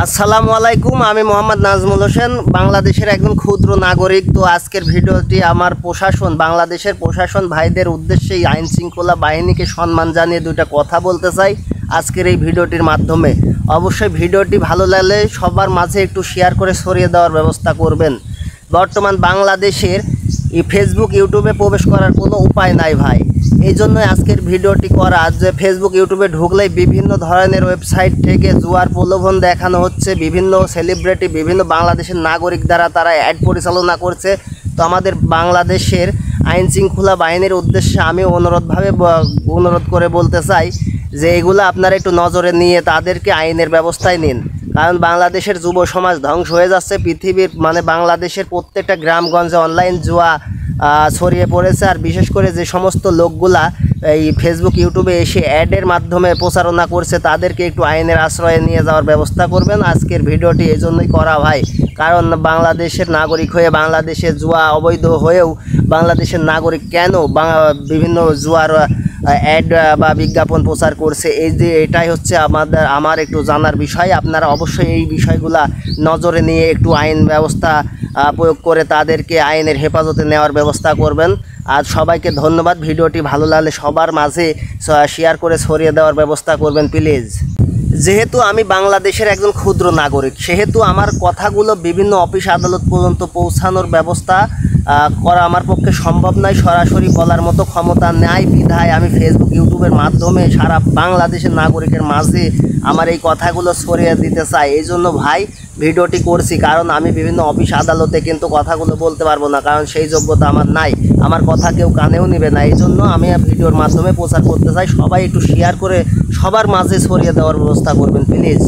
আসসালামু আলাইকুম। আমি মোহাম্মদ নাজমুল হোসেন, বাংলাদেশের একজন ক্ষুদ্র নাগরিক। তো আজকের ভিডিওটি আমার বাংলাদেশের প্রশাসন ভাইদের উদ্দেশ্যে আইন শৃঙ্খলা বাহিনীকে সম্মান জানিয়ে দুইটা কথা বলতে চাই আজকের এই ভিডিওটির মাধ্যমে। অবশ্যই ভিডিওটি ভালো লাগলে সবার মাঝে একটু শেয়ার করে ছড়িয়ে দেওয়ার ব্যবস্থা করবেন। বর্তমান বাংলাদেশের ফেসবুক ইউটিউবে প্রবেশ করার কোনো উপায় নাই ভাই, এই জন্য আজকের ভিডিওটি করা। যে ফেসবুক ইউটিউবে ঢুকলেই বিভিন্ন ধরনের ওয়েবসাইট থেকে জুয়ার প্রলোভন দেখানো হচ্ছে, বিভিন্ন সেলিব্রিটি বিভিন্ন বাংলাদেশের নাগরিক দ্বারা তারা অ্যাড পরিচালনা করছে। তো আমাদের বাংলাদেশের আইন শৃঙ্খলা বাহিনীর উদ্দেশ্যে আমি অনুরোধ করে বলতে চাই যে এগুলো আপনারা একটু নজরে নিয়ে তাদেরকে আইনের ব্যবস্থায় নিন। কারণ বাংলাদেশের যুব সমাজ ধ্বংস হয়ে যাচ্ছে। পৃথিবীর বাংলাদেশের প্রত্যেকটা গ্রামগঞ্জে অনলাইন জুয়া ছড়িয়ে পড়েছে। আর বিশেষ করে যে সমস্ত লোকগুলা এই ফেসবুক ইউটিউবে এসে অ্যাডের মাধ্যমে প্রচারণা করছে তাদেরকে একটু আইনের আশ্রয়ে নিয়ে যাওয়ার ব্যবস্থা করবেন। আজকের ভিডিওটি এই জন্যই করা ভাই, কারণ বাংলাদেশের নাগরিক হয়ে বাংলাদেশে জুয়া অবৈধ হয়েও বাংলাদেশের নাগরিক কেন বিভিন্ন জুয়ার অ্যাড বা বিজ্ঞাপন প্রচার করছে, এটাই হচ্ছে আমার একটু জানার বিষয়। আপনারা অবশ্যই এই বিষয়গুলা নজরে নিয়ে একটু আইন ব্যবস্থা প্রয়োগ করে তাদেরকে আইনের হেফাজতে নেওয়ার ব্যবস্থা করবেন। আর সবাইকে ধন্যবাদ। ভিডিওটি ভালো লাগলে সবার মাঝে শেয়ার করে ছড়িয়ে দেওয়ার ব্যবস্থা করবেন প্লিজ। যেহেতু আমি বাংলাদেশের একজন ক্ষুদ্র নাগরিক, সেহেতু আমার কথাগুলো বিভিন্ন অফিস আদালত পর্যন্ত পৌঁছানোর ব্যবস্থা করা আমার পক্ষে সম্ভব নয়। সরাসরি বলার মতো ক্ষমতা নেই বিধায় আমি ফেসবুক ইউটিউবের মাধ্যমে সারা বাংলাদেশের নাগরিকের মাঝে আমার এই কথাগুলো ছড়িয়ে দিতে চাই। এই জন্য ভাই ভিডিওটি করছি, কারণ আমি বিভিন্ন অফিস আদালতে কিন্তু কথাগুলো বলতে পারবো না, কারণ সেই যোগ্যতা আমার নাই। আমার কথা কেউ কানেও নেবে না। এই জন্য আমি ভিডিওর মাধ্যমে প্রচার করতে চাই। সবাই একটু শেয়ার করে সবার মাঝে ছড়িয়ে দেওয়ার ব্যবস্থা করবেন প্লিজ।